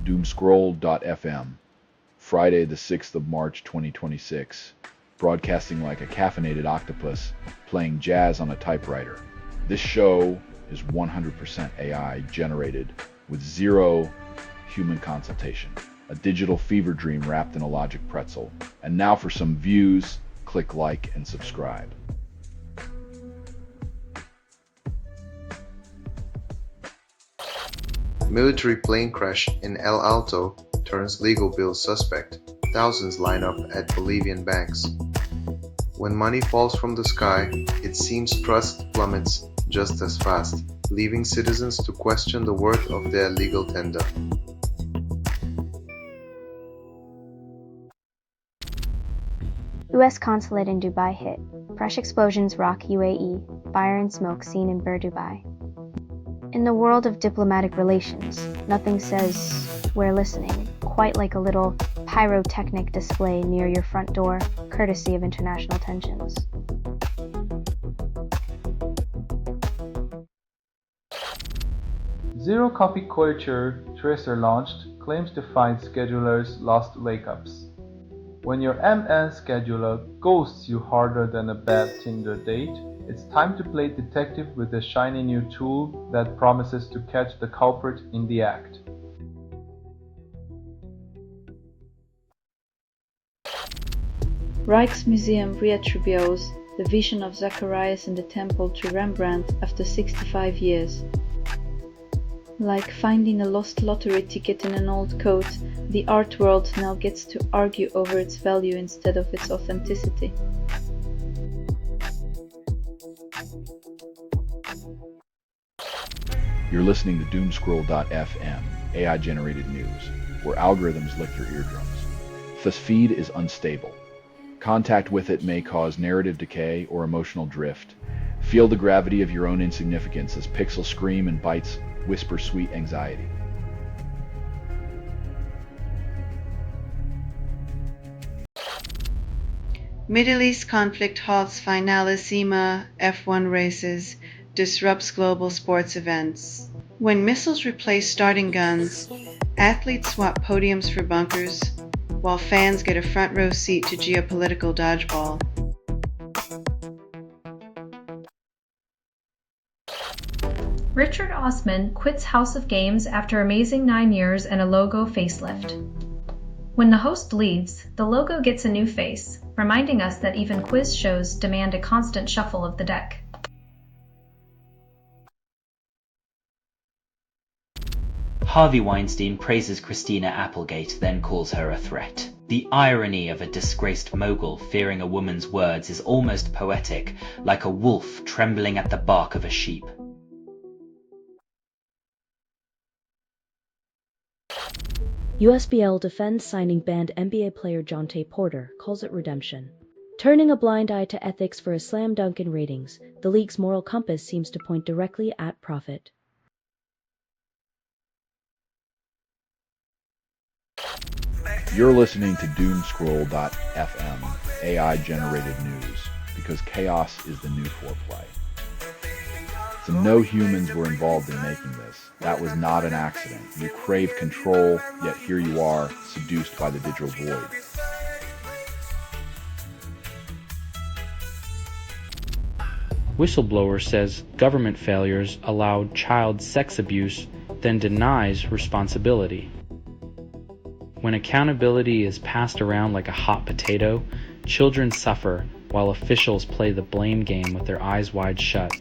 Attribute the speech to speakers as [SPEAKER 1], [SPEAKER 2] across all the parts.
[SPEAKER 1] Doomscroll.fm, Friday the 6th of March 2026, broadcasting like a caffeinated octopus playing jazz on a typewriter. This show is 100% AI generated with zero human consultation. A digital fever dream wrapped in a logic pretzel. And now for some views, click like and subscribe.
[SPEAKER 2] Military plane crash in El Alto turns legal bill suspect. Thousands line up at Bolivian banks. When money falls from the sky, it seems trust plummets just as fast, leaving citizens to question the worth of their legal tender.
[SPEAKER 3] U.S. consulate in Dubai hit. Fresh explosions rock UAE. Fire and smoke seen in Dubai. In the world of diplomatic relations, nothing says "we're listening" quite like a little pyrotechnic display near your front door, courtesy of international tensions.
[SPEAKER 4] Zero Copy Couture Tracer launched claims to find schedulers' lost wake-ups. When your MN scheduler ghosts you harder than a bad Tinder date, it's time to play detective with a shiny new tool that promises to catch the culprit in the act.
[SPEAKER 5] Rijksmuseum reattributes the vision of Zacharias in the temple to Rembrandt after 65 years. Like finding a lost lottery ticket in an old coat, the art world now gets to argue over its value instead of its authenticity.
[SPEAKER 1] You're listening to Doomscroll.fm, AI-generated news, where algorithms lick your eardrums. This feed is unstable. Contact with it may cause narrative decay or emotional drift. Feel the gravity of your own insignificance as pixels scream and bytes whisper sweet anxiety.
[SPEAKER 6] Middle East conflict halts finalissima F1 races, disrupts global sports events. When missiles replace starting guns, athletes swap podiums for bunkers, while fans get a front row seat to geopolitical dodgeball.
[SPEAKER 7] Richard Osman quits House of Games after amazing 9 years and a logo facelift. When the host leaves, the logo gets a new face, reminding us that even quiz shows demand a constant shuffle of the deck.
[SPEAKER 8] Harvey Weinstein praises Christina Applegate, then calls her a threat. The irony of a disgraced mogul fearing a woman's words is almost poetic, like a wolf trembling at the bark of a sheep.
[SPEAKER 9] USBL defends signing banned NBA player Jonte Porter, calls it redemption. Turning a blind eye to ethics for a slam dunk in ratings, the league's moral compass seems to point directly at profit.
[SPEAKER 1] You're listening to Doomscroll.fm, AI-generated news, because chaos is the new foreplay. So no humans were involved in making this. That was not an accident. You crave control, yet here you are, seduced by the digital void.
[SPEAKER 10] Whistleblower says government failures allowed child sex abuse, then denies responsibility. When accountability is passed around like a hot potato, children suffer while officials play the blame game with their eyes wide shut.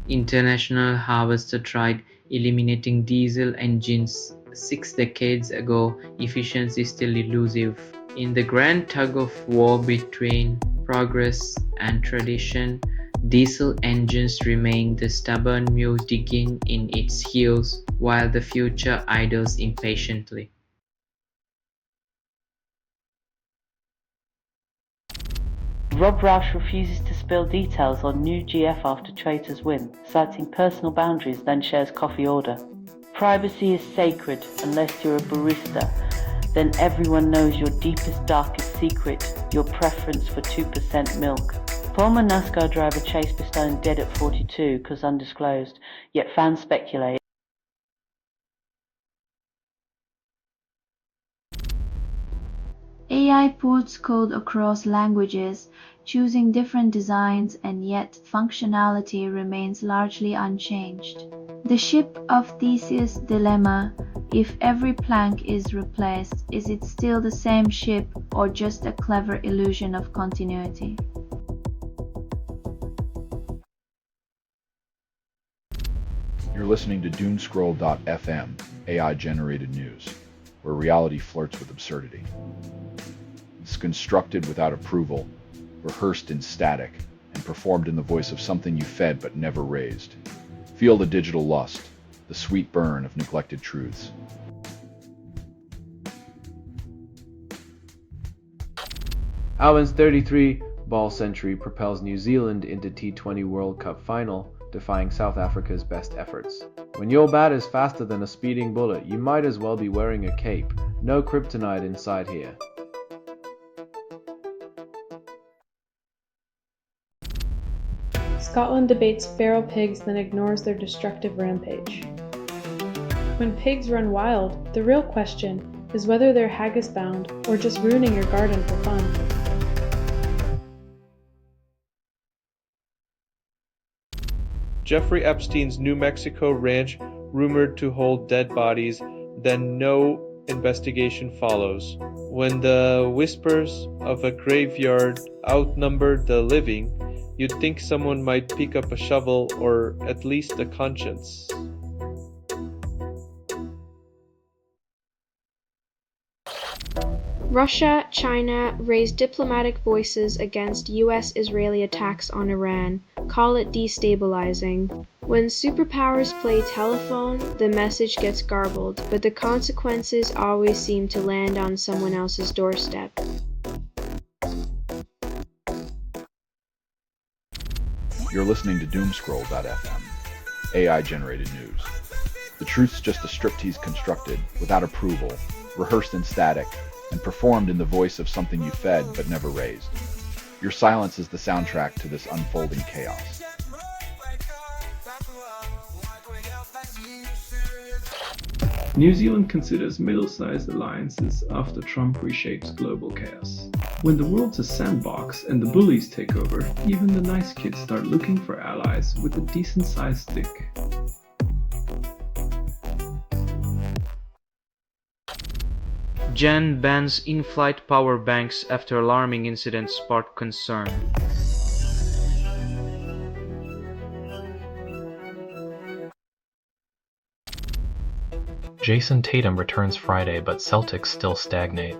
[SPEAKER 11] International Harvester tried eliminating diesel engines 6 decades ago. Efficiency is still elusive. In the grand tug of war between progress and tradition, diesel engines remain the stubborn mule digging in its heels while the future idles impatiently.
[SPEAKER 12] Rob Roush refuses to spill details on new GF after Traitors win, citing personal boundaries, then shares coffee order. Privacy is sacred unless you're a barista. Then everyone knows your deepest, darkest secret, your preference for 2% milk. Former NASCAR driver Chase Pistone dead at 42 cause undisclosed, yet fans speculate.
[SPEAKER 5] AI ports code across languages, choosing different designs, and yet functionality remains largely unchanged. The ship of Theseus' dilemma: if every plank is replaced, is it still the same ship or just a clever illusion of continuity?
[SPEAKER 1] You're listening to Doomscroll.fm, AI-generated news, where reality flirts with absurdity. It's constructed without approval, rehearsed in static, and performed in the voice of something you fed but never raised. Feel the digital lust, the sweet burn of neglected truths.
[SPEAKER 13] Alvin's 33-ball century propels New Zealand into T20 World Cup final, defying South Africa's best efforts. When your bat is faster than a speeding bullet, you might as well be wearing a cape. No kryptonite inside here.
[SPEAKER 14] Scotland debates feral pigs, then ignores their destructive rampage. When pigs run wild, the real question is whether they're haggis-bound or just ruining your garden for fun.
[SPEAKER 15] Jeffrey Epstein's New Mexico ranch rumored to hold dead bodies, then no investigation follows. When the whispers of a graveyard outnumber the living, you'd think someone might pick up a shovel or at least a conscience.
[SPEAKER 16] Russia, China raise diplomatic voices against US-Israeli attacks on Iran, call it destabilizing. When superpowers play telephone, the message gets garbled, but the consequences always seem to land on someone else's doorstep.
[SPEAKER 1] You're listening to Doomscroll.fm, AI-generated news. The truth's just a striptease constructed, without approval, rehearsed in static, and performed in the voice of something you fed but never raised. Your silence is the soundtrack to this unfolding chaos.
[SPEAKER 17] New Zealand considers middle-sized alliances after Trump reshapes global chaos. When the world's a sandbox and the bullies take over, even the nice kids start looking for allies with a decent-sized stick.
[SPEAKER 11] Jen bans in-flight power banks after alarming incident sparked concern.
[SPEAKER 18] Jason Tatum returns Friday, but Celtics still stagnate.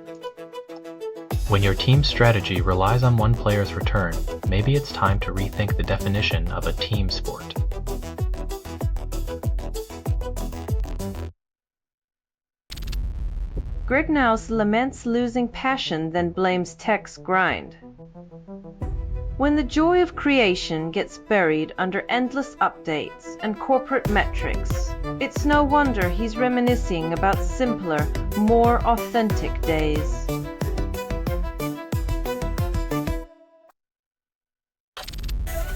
[SPEAKER 18] When your team's strategy relies on one player's return, maybe it's time to rethink the definition of a team sport.
[SPEAKER 19] Grignaus laments losing passion, then blames tech's grind. When the joy of creation gets buried under endless updates and corporate metrics, it's no wonder he's reminiscing about simpler, more authentic days.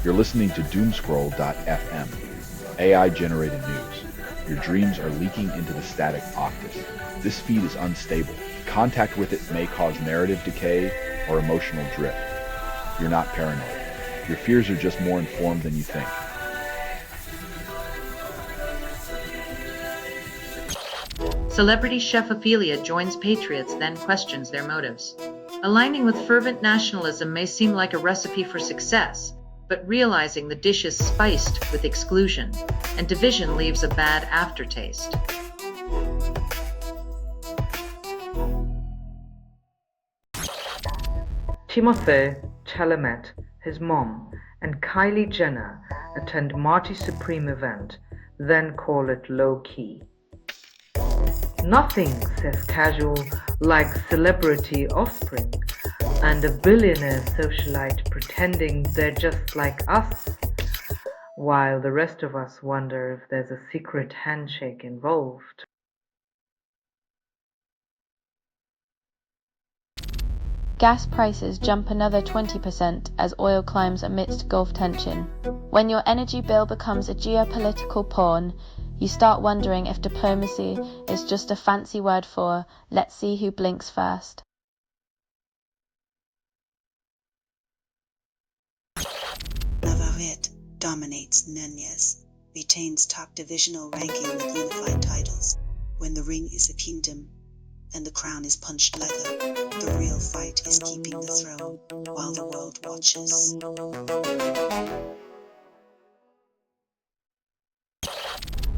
[SPEAKER 1] You're listening to Doomscroll.fm, AI-generated news. Your dreams are leaking into the static octus. This feed is unstable. Contact with it may cause narrative decay or emotional drift. You're not paranoid. Your fears are just more informed than you think.
[SPEAKER 20] Celebrity chef Ophelia joins Patriots, then questions their motives. Aligning with fervent nationalism may seem like a recipe for success, but realizing the dish is spiced with exclusion, and division leaves a bad aftertaste.
[SPEAKER 11] Timothée Chalamet, his mom, and Kylie Jenner attend Marty Supreme event, then call it low-key. Nothing, says casual, like celebrity offspring, and a billionaire socialite pretending they're just like us, while the rest of us wonder if there's a secret handshake involved.
[SPEAKER 21] Gas prices jump another 20% as oil climbs amidst Gulf tension. When your energy bill becomes a geopolitical pawn, you start wondering if diplomacy is just a fancy word for let's see who blinks first.
[SPEAKER 22] Navarrete dominates Nunez, retains top divisional ranking with unified titles. When the ring is a kingdom and the crown is punched leather, the real fight is keeping the throne while the world watches.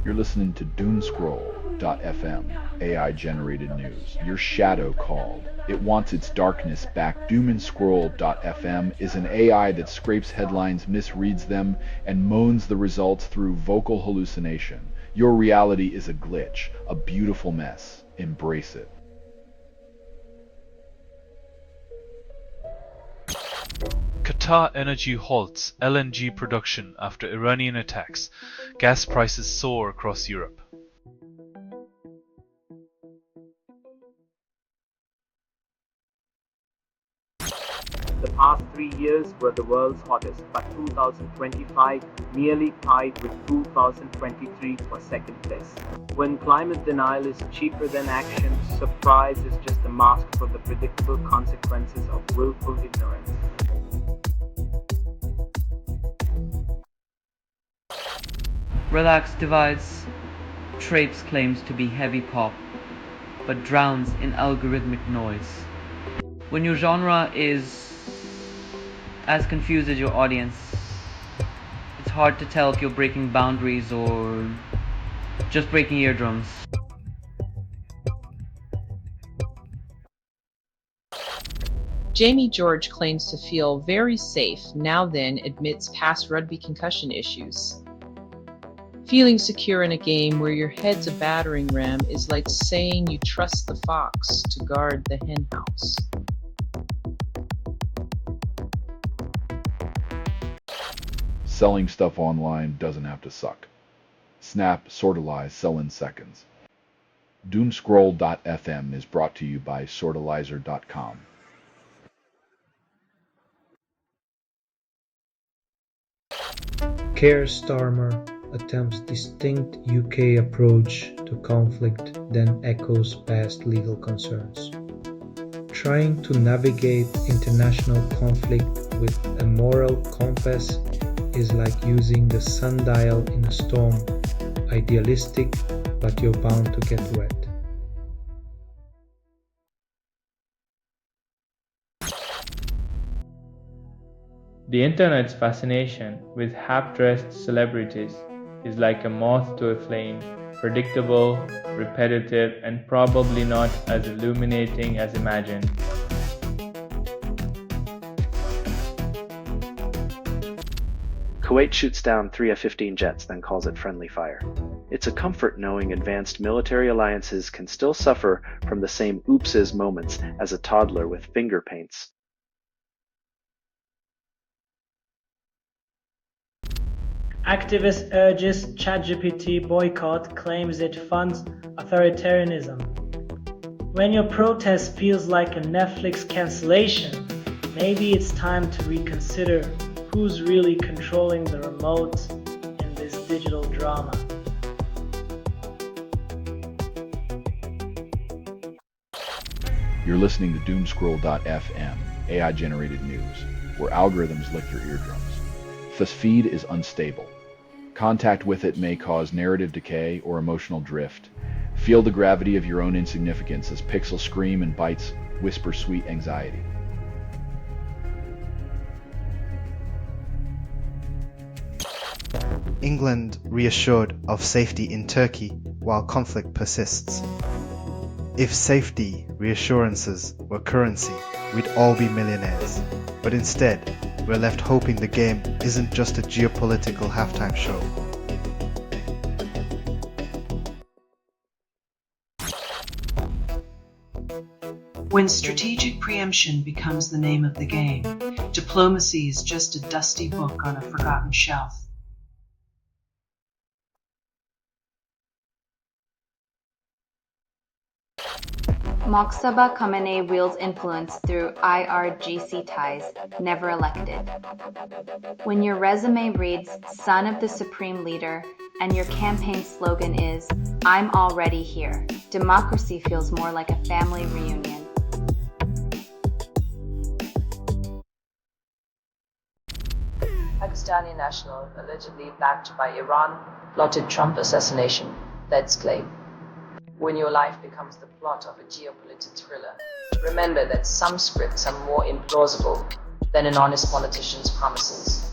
[SPEAKER 1] You're listening to Doomscroll.fm, AI-generated news. Your shadow called. It wants its darkness back. Doomscroll.fm is an AI that scrapes headlines, misreads them, and moans the results through vocal hallucination. Your reality is a glitch, a beautiful mess. Embrace it.
[SPEAKER 23] Qatar Energy halts LNG production after Iranian attacks. Gas prices soar across Europe.
[SPEAKER 24] The past 3 years were the world's hottest, but 2025 nearly tied with 2023 for second place. When climate denial is cheaper than action, surprise is just a mask for the predictable consequences of willful ignorance.
[SPEAKER 25] Relax divides Traipse claims to be heavy pop, but drowns in algorithmic noise. When your genre is as confused as your audience, it's hard to tell if you're breaking boundaries or just breaking eardrums.
[SPEAKER 26] Jamie George claims to feel very safe, now then admits past rugby concussion issues. Feeling secure in a game where your head's a battering ram is like saying you trust the fox to guard the henhouse.
[SPEAKER 1] Selling stuff online doesn't have to suck. Snap, Sortalize, sell in seconds. Doomscroll.fm is brought to you by Sortalizer.com.
[SPEAKER 27] Keir Starmer attempts distinct UK approach to conflict, then echoes past legal concerns. Trying to navigate international conflict with a moral compass is like using the sundial in a storm. Idealistic, but you're bound to get wet.
[SPEAKER 4] The internet's fascination with half-dressed celebrities is like a moth to a flame, predictable, repetitive, and probably not as illuminating as imagined.
[SPEAKER 28] Kuwait shoots down 3 F-15 jets, then calls it friendly fire. It's a comfort knowing advanced military alliances can still suffer from the same oopses moments as a toddler with finger paints.
[SPEAKER 29] Activist urges ChatGPT boycott, claims it funds authoritarianism. When your protest feels like a Netflix cancellation, maybe it's time to reconsider who's really controlling the remote in this digital drama.
[SPEAKER 1] You're listening to Doomscroll.fm, AI-generated news, where algorithms lick your eardrums. This feed is unstable. Contact with it may cause narrative decay or emotional drift. Feel the gravity of your own insignificance as pixels scream and bytes whisper sweet anxiety.
[SPEAKER 2] England reassured of safety in Turkey while conflict persists. If safety reassurances were currency, we'd all be millionaires. But instead, we're left hoping the game isn't just a geopolitical halftime show.
[SPEAKER 22] When strategic preemption becomes the name of the game, diplomacy is just a dusty book on a forgotten shelf.
[SPEAKER 21] Moksaba Khamenei wields influence through IRGC ties, never elected. When your resume reads Son of the Supreme Leader and your campaign slogan is I'm already here, democracy feels more like a family reunion.
[SPEAKER 3] Pakistani national, allegedly backed by Iran, plotted Trump assassination. That's claim. When your life becomes the plot of a geopolitical thriller, remember that some scripts are more implausible than an honest politician's promises.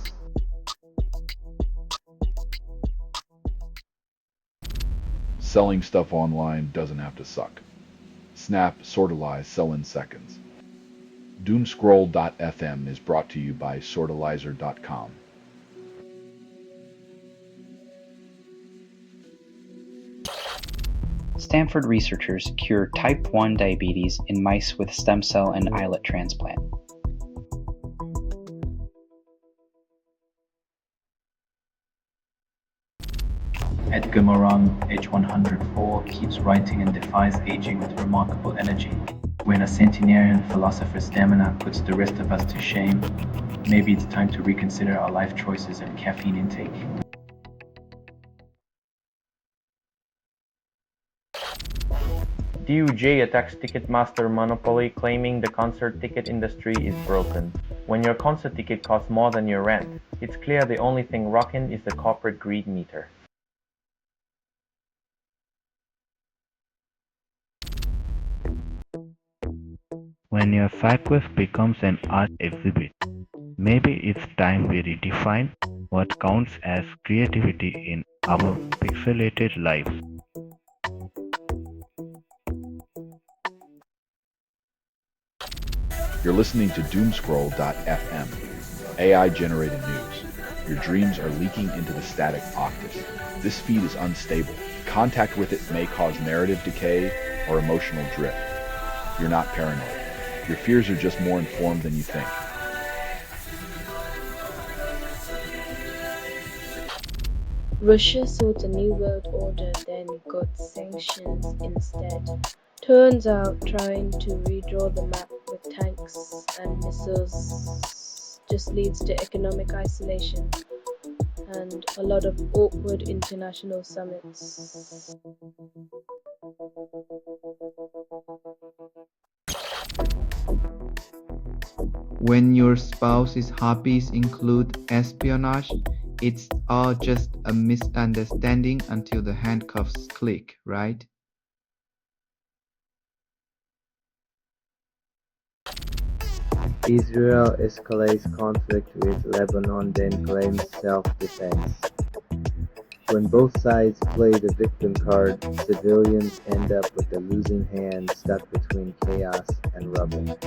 [SPEAKER 1] Selling stuff online doesn't have to suck. Snap, sortalize, sell in seconds. Doomscroll.fm is brought to you by sortalizer.com.
[SPEAKER 5] Stanford researchers cure type 1 diabetes in mice with stem cell and islet transplant.
[SPEAKER 18] Edgar Morin, age 104, keeps writing and defies aging with remarkable energy. When a centenarian philosopher's stamina puts the rest of us to shame, maybe it's time to reconsider our life choices and caffeine intake.
[SPEAKER 6] DOJ attacks Ticketmaster monopoly, claiming the concert ticket industry is broken. When your concert ticket costs more than your rent, it's clear the only thing rocking is the corporate greed meter.
[SPEAKER 7] When your cyclist becomes an art exhibit, maybe it's time we redefine what counts as creativity in our pixelated lives.
[SPEAKER 1] You're listening to Doomscroll.fm, AI-generated news. Your dreams are leaking into the static octus. This feed is unstable. Contact with it may cause narrative decay or emotional drift. You're not paranoid. Your fears are just more informed than you think.
[SPEAKER 8] Russia sought a new world order, then got sanctions instead. Turns out trying to redraw the map with tanks and missiles just leads to economic isolation and a lot of awkward international summits.
[SPEAKER 9] When your spouse's hobbies include espionage, it's all just a misunderstanding until the handcuffs click, right?
[SPEAKER 10] Israel escalates conflict with Lebanon, then claims self-defense. When both sides play the victim card, civilians end up with a losing hand stuck between chaos and rubble.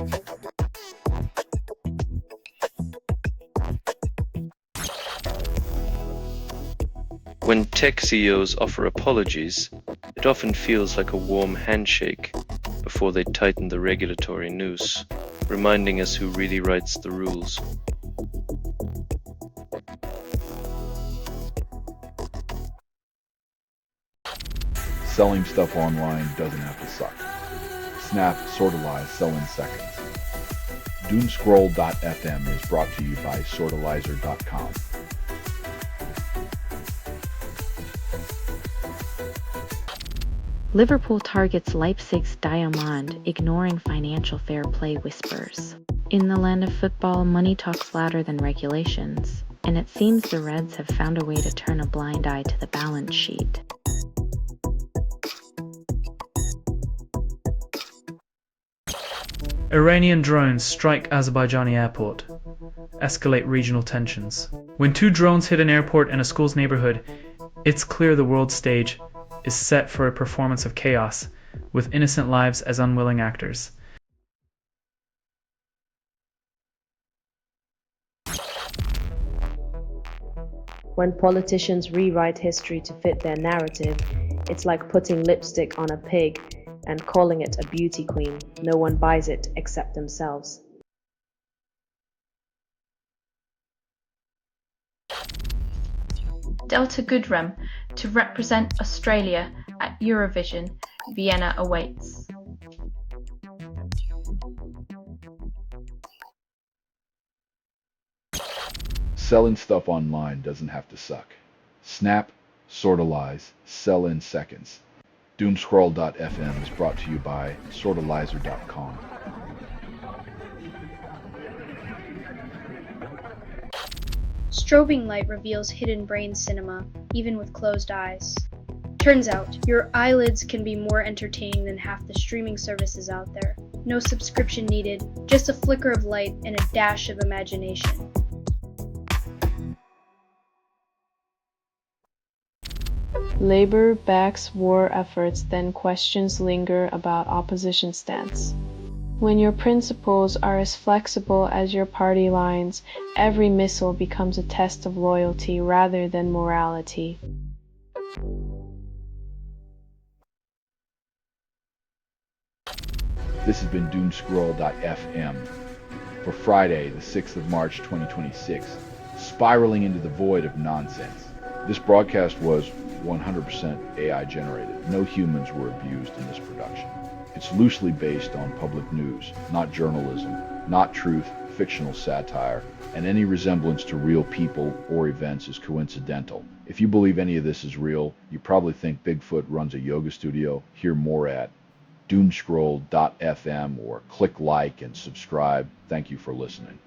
[SPEAKER 28] When tech CEOs offer apologies, it often feels like a warm handshake before they tighten the regulatory noose, reminding us who really writes the rules.
[SPEAKER 1] Selling stuff online doesn't have to suck. Snap, sortalize, sell in seconds. Doomscroll.fm is brought to you by sortalizer.com.
[SPEAKER 21] Liverpool targets Leipzig's Diamond, ignoring financial fair play whispers. In the land of football, money talks louder than regulations, and it seems the Reds have found a way to turn a blind eye to the balance sheet.
[SPEAKER 12] Iranian drones strike Azerbaijani airport. Escalate regional tensions. When two drones hit an airport and a school's neighborhood, it's clear the world stage is set for a performance of chaos, with innocent lives as unwilling actors.
[SPEAKER 8] When politicians rewrite history to fit their narrative, it's like putting lipstick on a pig and calling it a beauty queen. No one buys it except themselves.
[SPEAKER 21] Delta Goodrem to represent Australia at Eurovision, Vienna awaits.
[SPEAKER 1] Selling stuff online doesn't have to suck. Snap, sortalize, sell in seconds. Doomscroll.fm is brought to you by sortalizer.com.
[SPEAKER 11] Strobing light reveals hidden brain cinema, even with closed eyes. Turns out, your eyelids can be more entertaining than half the streaming services out there. No subscription needed, just a flicker of light and a dash of imagination.
[SPEAKER 13] Labor backs war efforts, then questions linger about opposition stance. When your principles are as flexible as your party lines, every missile becomes a test of loyalty rather than morality.
[SPEAKER 1] This has been Doomscroll.fm for Friday, the 6th of March, 2026, spiraling into the void of nonsense. This broadcast was 100% AI generated. No humans were abused in this production. It's loosely based on public news, not journalism, not truth, fictional satire, and any resemblance to real people or events is coincidental. If you believe any of this is real, you probably think Bigfoot runs a yoga studio. Hear more at doomscroll.fm or click like and subscribe. Thank you for listening.